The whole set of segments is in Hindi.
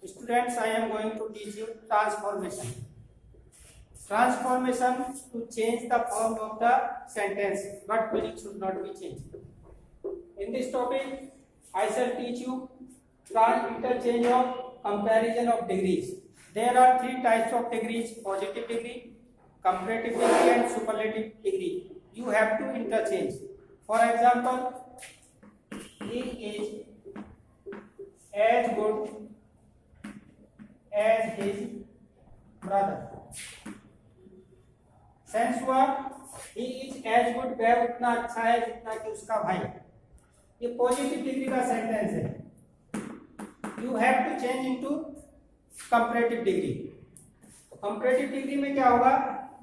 Students, I am going to teach you transformation. Transformation to change the form of the sentence, but meaning should not be changed. In this topic, I shall teach you interchange of comparison of degrees. There are three types of degrees: positive degree, comparative degree, and superlative degree. You have to interchange. For example, he is as good as his brother. Sense हुआ he is as good, वह उतना अच्छा है जितना कि उसका भाई. ये पॉजिटिव डिग्री का सेंटेंस है. You have to change into comparative degree. तो कंपैरेटिव डिग्री में क्या होगा,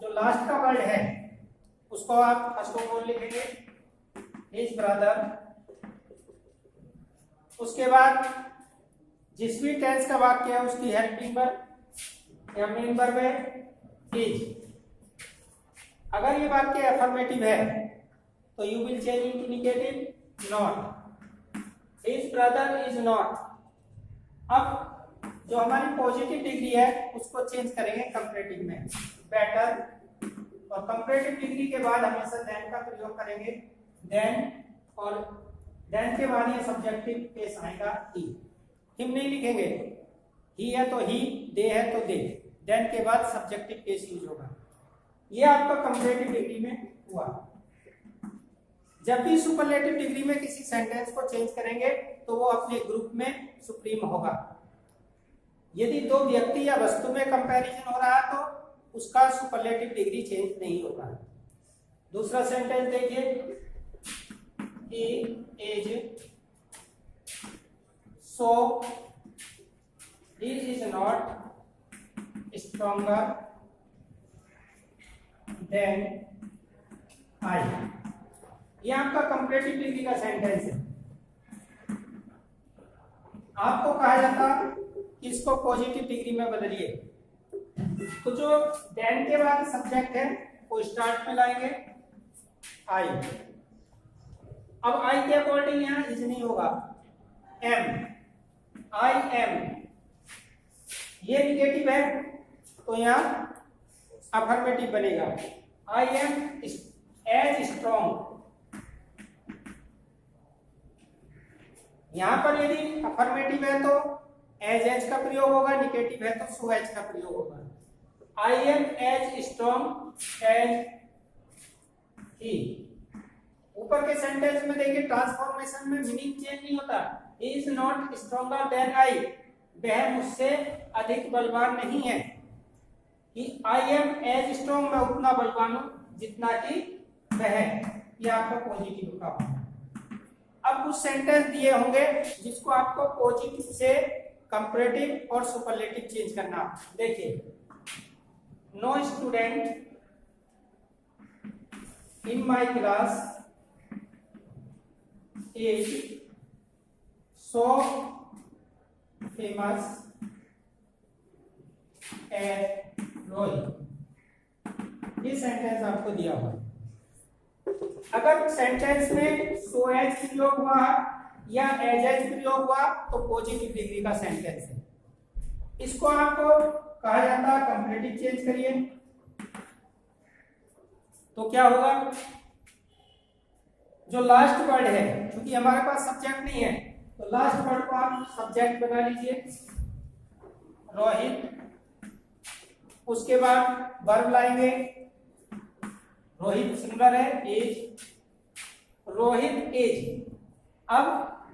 जो लास्ट का वर्ड है उसको आप फर्स्ट ऑफ ऑल लिखेंगे हिज ब्रदर. उसके बाद जिस भी टेंस का वाक्य है उसकी हेल्पिंग वर्ब या मेन वर्ब है इज. अगर ये वाक्य अफर्मेटिव है तो you will change into negative not. His brother is not. अब जो हमारी पॉजिटिव डिग्री है उसको चेंज करेंगे कंपैरेटिव में, बेटर. और कंपैरेटिव डिग्री के बाद हमेशा देन का प्रयोग करेंगे. देन और देन के बाद ये सब्जेक्टिव केस आएगा ही. हिम नहीं लिखेंगे, ही है तो ही, दे है तो दे. देन के बाद सब्जेक्टिव केस यूज होगा. ये आपका कंपैरेटिव डिग्री में हुआ. जब भी सुपरलेटिव डिग्री में किसी सेंटेंस को चेंज करेंगे तो वो अपने ग्रुप में सुप्रीम होगा. यदि दो व्यक्ति या वस्तु में कंपैरिजन हो रहा है तो उसका सुपरलेटिव डिग्री चेंज नहीं होगा. दूसरा सेंटेंस देखिए, he is so he is not stronger than I. ये आपका कंपैरेटिव डिग्री का सेंटेंस है. आपको कहा जाता कि इसको पॉजिटिव डिग्री में बदलिए. तो जो देन के बाद सब्जेक्ट है वो स्टार्ट में लाएंगे आई. अब आई के अकॉर्डिंग यहाँ इज नहीं होगा, एम. आई एम ये निगेटिव है तो यहाँ अफर्मेटिव बनेगा. I am as strong. यहां पर यदि अफर्मेटिव है तो एज का प्रयोग होगा, निगेटिव है तो सो एज का प्रयोग होगा. I am as strong as he. ऊपर के सेंटेंस में देखिए ट्रांसफॉर्मेशन में मीनिंग चेंज नहीं होता. He is not stronger than I, वह मुझसे अधिक बलवान नहीं है. आई एम एज स्ट्रॉन्ग, मैं उतना बलवान हूं जितना कि वह है. यह आपका पॉजिटिव का. अब कुछ सेंटेंस दिए होंगे जिसको आपको पॉजिटिव से कंपैरेटिव और सुपरलेटिव चेंज करना. देखिए, no student in my class is so famous as Roy. ये सेंटेंस आपको दिया हुआ है. अगर सेंटेंस में so as प्रयोग हुआ या as प्रयोग हुआ तो पॉजिटिव डिग्री का सेंटेंस है. इसको आपको कहा जाता है कंपैरेटिव. चेंज करिए तो क्या होगा, जो लास्ट वर्ड है, क्योंकि हमारे पास सब्जेक्ट नहीं है तो लास्ट वर्ड को आप सब्जेक्ट बना लीजिए, रोहित. उसके बाद वर्ब लाएंगे, रोहित सिंगुलर है, एज, रोहित एज. अब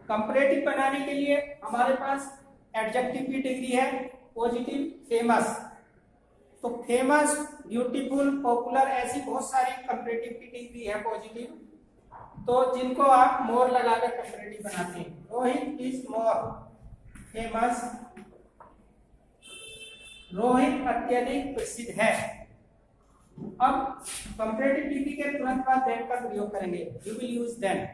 कंपैरेटिव बनाने के लिए हमारे पास एडजेक्टिव की डिग्री है पॉजिटिव, फेमस. तो फेमस, ब्यूटीफुल, पॉपुलर, ऐसी बहुत सारी कंपैरेटिव की डिग्री है पॉजिटिव, तो जिनको आप मोर लगाकर कंपैरेटिव बनाते हैं. Rohit is more famous, Rohit अत्यधिक प्रसिद्ध है. अब कंपैरेटिव डिग्री के तुरंत बाद देन का प्रयोग करेंगे, यू विल यूज देन.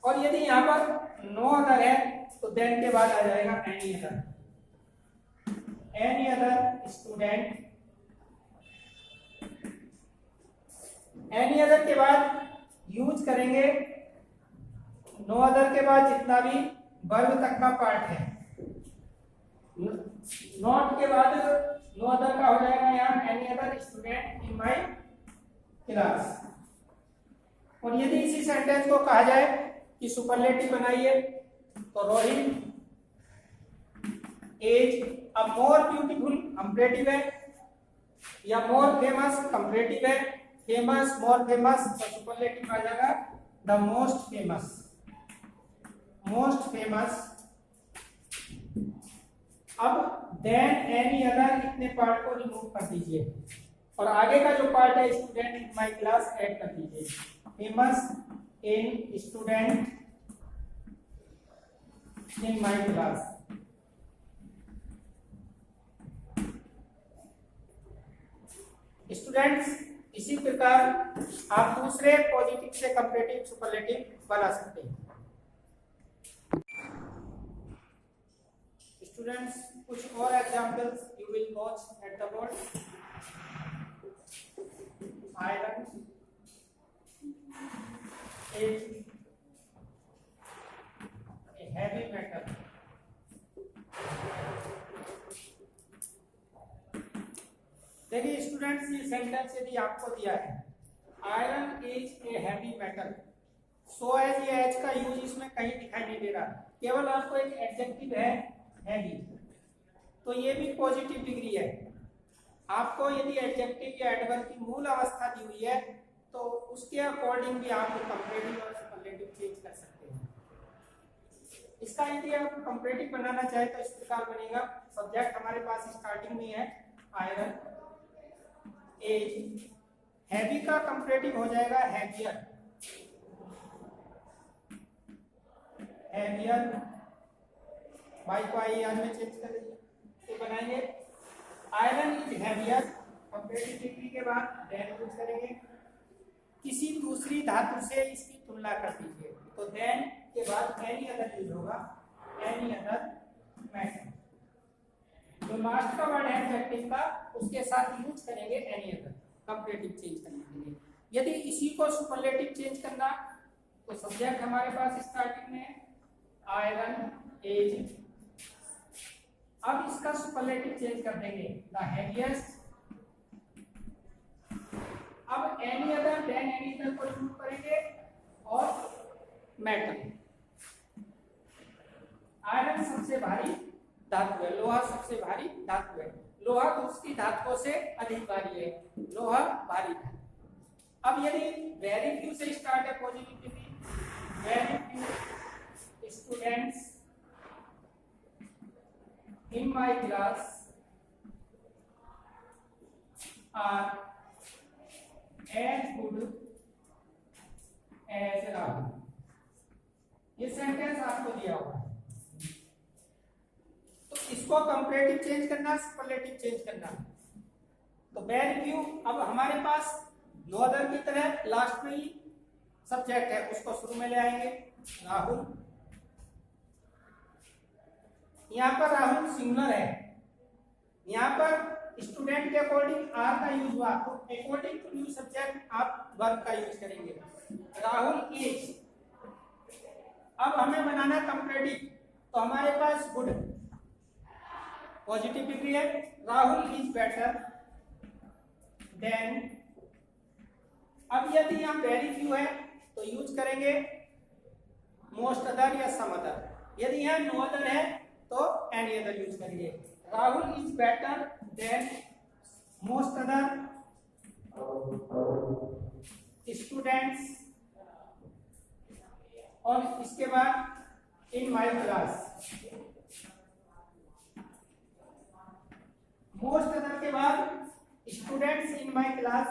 और यदि यहाँ पर नो अदर है तो देन के बाद आ जाएगा any other. Any other student. Any other के बाद यूज करेंगे नो अदर के बाद जितना भी वर्ब तक का पार्ट है, नॉट के बाद नो अदर का हो जाएगा यहाँ any other student in my class. और यदि इसी सेंटेंस को कहा जाए कि सुपरलेटिव बनाइए तो Rohit is a more beautiful comparative है, या मोर फेमस कंपैरेटिव है, फेमस मोर फेमस तो सुपरलेटिव आ जाएगा the most famous, most famous. अब देन एनी अदर इतने पार्ट को रिमूव कर दीजिए और आगे का जो पार्ट है student in my class add कर दीजिए, famous in student in my class. Students इसी प्रकार आप दूसरे पॉजिटिव से कंपैरेटिव सुपरलेटिव बना सकते हैं। स्टूडेंट्स कुछ और examples you will watch at the board. Iron is a heavy metal. देखिए स्टूडेंट्स ये सेंटेंस यदि आपको दिया है iron is a heavy metal, so as ये एज का यूज इसमें कहीं दिखाई नहीं दे रहा, केवल आपको एक एडजेक्टिव है हैवी, तो ये भी पॉजिटिव डिग्री है। आपको यदि एडजेक्टिव या एडवर्ब की मूल अवस्था दी हुई है तो उसके अकॉर्डिंग भी आप कंपैरेटिव और सुपरलेटिव चेंज कर सकते हैं। इसका यदि आप कंपैरेटिव बनाना चाहे तो इस प्रकार बनेगा, सब्जेक्ट हमारे पास स्टार्टिंग में है आयरन एज, हैवी का कंपैरेटिव हो जाएगा हैवियर, हैवियर बाई को आई आर में चेंज कर दीजिए तो बनाएंगे iron is heavier, comparative degree के बाद देन यूज करेंगे, किसी दूसरी धातु से इसकी तुलना कर दीजिए तो देन के बाद एनी अदर यूज होगा, एनी अदर मेटल। जो लास्ट का वर्ड है एडजेक्टिव का उसके साथ यूज करेंगे एनी अदर कंपैरेटिव चेंज करने के लिए। यदि इसी को सुपरलेटिव चेंज करना तो सब्जेक्ट हमारे पास स्टार्टिंग में आयरन एज, अब इसका सुपरलेटिव चेंज कर देंगे द हैवीएस्ट। अब any other than any other को यूज करेंगे और मेटल। आयरन सबसे भारी धातु है, लोहा सबसे भारी धातु है, लोहा दूसरी धातुओं से अधिक भारी है, लोहा भारी है। अब यदि वेरी फ्यू से स्टार्ट है positive degree, very few students in my class are as good as Rahul, ये सेंटेंस आपको दिया हुआ है। तो इसको कंपैरेटिव चेंज करना, सुपरलेटिव चेंज करना, तो वेरी फ्यू, अब हमारे पास नो अदर की तरह लास्ट में ही सब्जेक्ट है उसको शुरू में ले आएंगे राहुल। यहाँ पर राहुल सिंगुलर है, यहाँ पर स्टूडेंट के अकॉर्डिंग आर का यूज हुआ तो अकॉर्डिंग टू न्यू सब्जेक्ट आप वर्ब का यूज करेंगे, राहुल इज। अब हमें बनाना कंपैरेटिव तो हमारे पास गुड पॉजिटिव डिग्री है, राहुल इज बेटर देन। अब यदि यहाँ वेरी फ्यू है तो यूज करेंगे मोस्ट अदर या सम अदर, यदि यहाँ नो अदर है तो एनी अदर यूज करेंगे, Rahul is better than most other students, और इसके बाद इन माय क्लास। मोस्ट अदर के बाद स्टूडेंट्स इन माय क्लास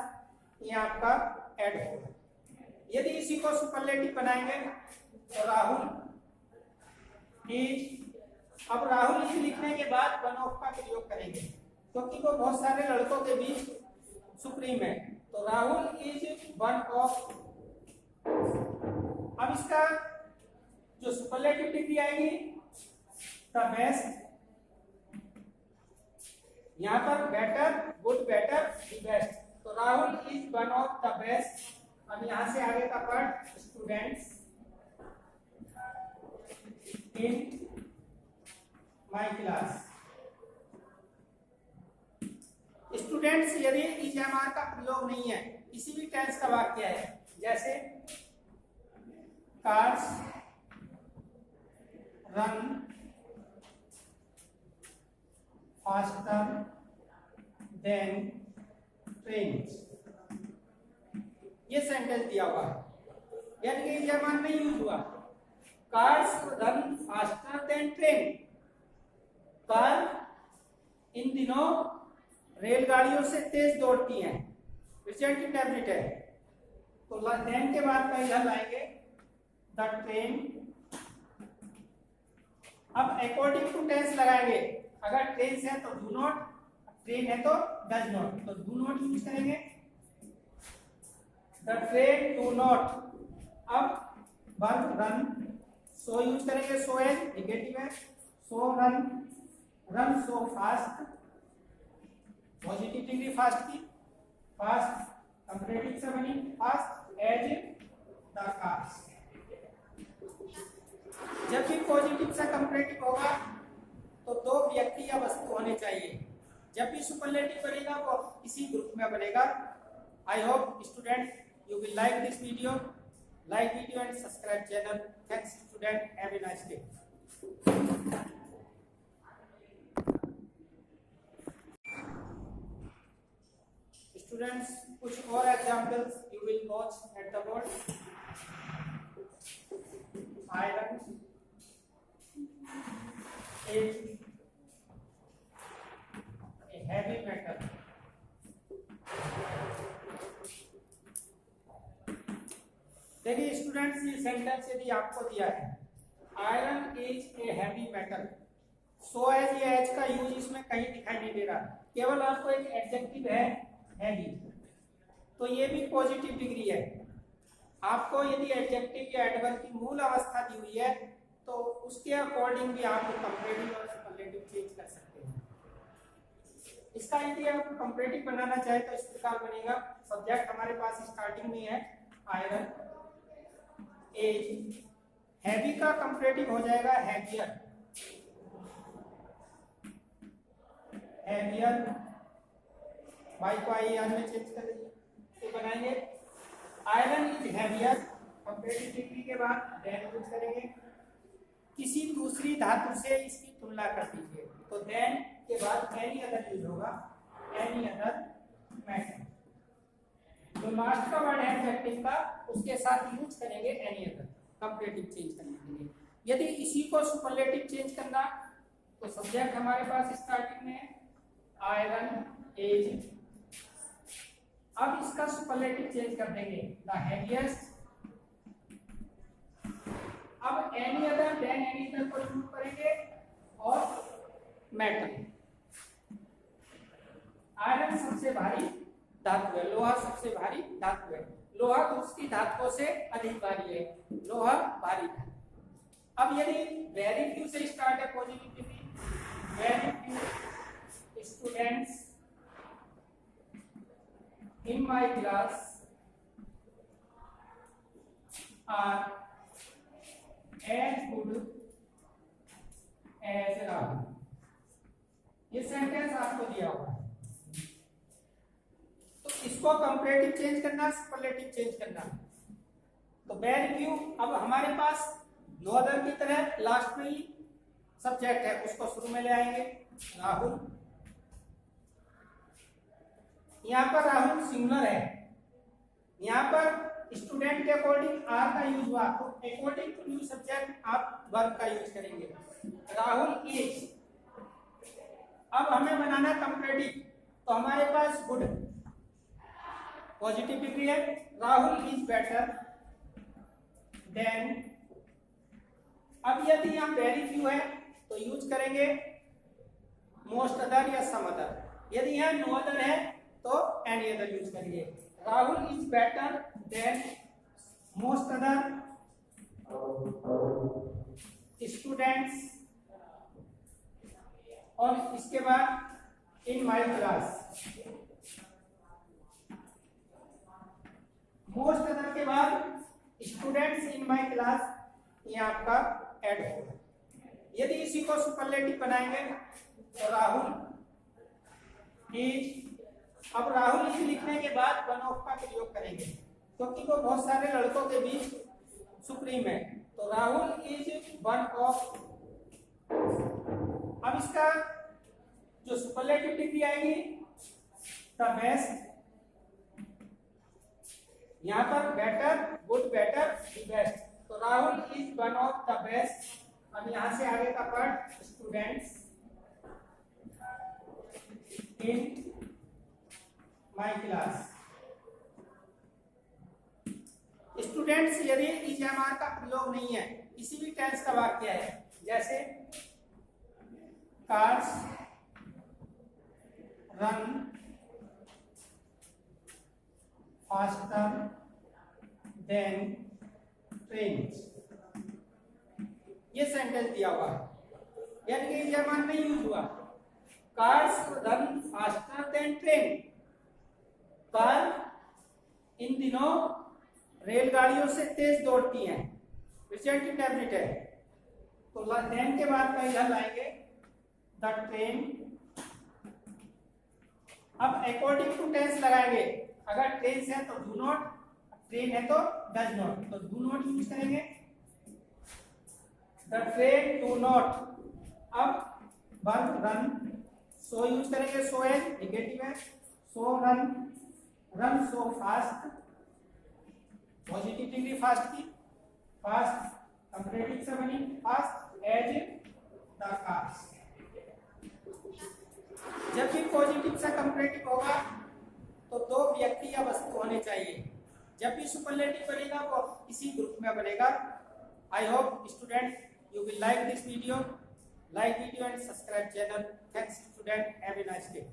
ये आपका ऐड होगा। यदि इसी को सुपरलेटिव बनाएंगे तो राहुल इज, अब राहुल इज लिखने के बाद वन ऑफ का प्रयोग करेंगे क्योंकि वो बहुत सारे लड़कों के बीच सुप्रीम है, तो राहुल इज वन ऑफ। अब इसका जो सुपरलेटिव डिग्री आएगी द बेस्ट, यहाँ पर better good better the best, तो Rahul is one of the best. अब यहाँ से आगे का part students in my class. Students, यदि इज एम आर का प्रयोग नहीं है, किसी भी टेंस का वाक्य है, जैसे cars run faster than trains, ये सेंटेंस दिया हुआ है, यानी कि इज एम आर नहीं यूज हुआ। Cars run faster than train, car in दिनों रेलगाड़ियों से तेज दौड़ती हैं, प्रेजेंट इंडेफिनिट है, तो देन के बाद का इधर लाएंगे द ट्रेन। अब अकॉर्डिंग टू टेंस लगाएंगे, अगर ट्रेन है तो डू नॉट, ट्रेन है तो डज नॉट, तो डू नॉट यूज करेंगे, द ट्रेन डू नॉट। अब वर्ब रन, सो यूज करेंगे, सो एज नेगेटिव है, so run, run so fast, positive degree fast की, फास्ट कंपैरेटिव से बनी, फास्ट एज द कार्स। जब भी पॉजिटिव से कंपैरेटिव होगा तो दो व्यक्ति या वस्तु होने चाहिए, जब भी सुपरलेटिव बनेगा वो इसी ग्रुप में बनेगा। I hope student you will like this video, like video and subscribe channel. Thanks student, have a nice day. Students, कुछ और examples you will watch at the board. Iron is a heavy metal. देखिए स्टूडेंट्स, ये सेंटेंस यदि आपको दिया है, iron is a heavy metal, so as, ये एज का यूज इसमें कहीं दिखाई नहीं दे रहा, केवल आपको एक एडजेक्टिव है हैवी, तो ये भी पॉजिटिव डिग्री है। आपको यदि एडजेक्टिव या एडवर्ब की मूल अवस्था दी हुई है तो उसके अकॉर्डिंग भी आप कंपैरेटिव और सुपरलेटिव चेंज कर सकते हैं। इसका यदि आप कंपैरेटिव बनाना चाहे तो इस प्रकार बनेगा, सब्जेक्ट हमारे पास स्टार्टिंग में है आयरन, एज, हैवी का कंपैरेटिव हो जाएगा हैवियर, हैवियर, बाई को आई आर में चेंज कर दीजिए, तो बनाएंगे iron is heavier, comparative degree के बाद देन यूज करेंगे, किसी दूसरी धातु से इसकी तुलना कर दीजिए, तो देन के बाद एनी अदर यूज होगा, एनी अदर मेटल। जो लास्ट का वर्ड है एडजेक्टिव का, उसके साथ यूज करेंगे एनी अदर, कंपैरेटिव चेंज करने के लिए। यदि इसी को सुपरलेटिव चेंज करना, तो सब्जेक्ट हमारे पास स्टार्टिंग में आयरन एज, अब इसका सुपरलेटिव चेंज कर देंगे द हेवीएस्ट, अब any other, than any other को यूज करेंगे और मेटल। आयरन सबसे भारी धातु है, लोहा सबसे भारी धातु है, लोहा दूसरी धातुओं से अधिक भारी है, लोहा भारी है। अब यदि वेरी फ्यू से स्टार्ट है positive degree, very few students in my class are as good as Rahul, ये सेंटेंस आपको दिया हुआ है, तो इसको कंपैरेटिव चेंज करना, सुपरलेटिव चेंज करना, तो वेरी फ्यू, अब हमारे पास नो अदर की तरह लास्ट में ही सब्जेक्ट है, उसको शुरू में ले आएंगे राहुल, यहाँ पर राहुल सिंगुलर है, यहाँ पर स्टूडेंट के अकॉर्डिंग आर का यूज हुआ, तो अकॉर्डिंग टू न्यू सब्जेक्ट आप वर्ब का यूज करेंगे, राहुल इज। अब हमें बनाना कंपैरेटिव, तो हमारे पास गुड पॉजिटिव डिग्री है, राहुल इज बेटर देन। अब यदि यहाँ वेरी फ्यू है तो यूज करेंगे मोस्ट अदर या सम अदर, यदि यहाँ नो अदर है तो एनी अदर यूज करेंगे, Rahul is better than most other students, और इसके बाद इन माय क्लास, मोस्ट अदर के बाद स्टूडेंट्स इन माय क्लास, ये आपका ऐड होगा। यदि इसी को सुपरलेटिव बनाएंगे तो राहुल इज, अब राहुल इज लिखने के बाद वन ऑफ का प्रयोग करेंगे क्योंकि वो बहुत सारे लड़कों के बीच सुप्रीम है, तो राहुल इज वन ऑफ। अब इसका जो सुपरलेटिव डिग्री आएगी द बेस्ट, यहाँ पर better, good, better, the best, तो Rahul is one of the best. अब यहां से आगे का part students in my class. Students यदि इज एम आर का प्रयोग नहीं है, किसी भी टेंस का वाक्य है, जैसे cars run faster than trains, ये सेंटेंस दिया हुआ है, यानी कि इज एम आर नहीं यूज हुआ। Cars run faster than train, car in दिनों रेलगाड़ियों से तेज दौड़ती हैं, प्रेजेंट इंडेफिनिट है, तो देन के बाद का इधर लाएंगे द ट्रेन। अब अकॉर्डिंग टू टेंस लगाएंगे, अगर टेंस है तो डू नॉट, ट्रेन है तो डज नॉट, तो डू नॉट यूज करेंगे, द ट्रेन डू नॉट। अब वर्ब रन, सो यूज करेंगे, सो एज नेगेटिव है, so run, run so fast, positive degree fast की, फास्ट कंपैरेटिव से बनी, फास्ट एज द कार्स। जब भी पॉजिटिव से कंपैरेटिव होगा तो दो व्यक्ति या वस्तु होने चाहिए, जब भी सुपरलेटिव बनेगा वो इसी ग्रुप में बनेगा। I hope student you will like this video, like video and subscribe channel. Thanks student, have a nice day.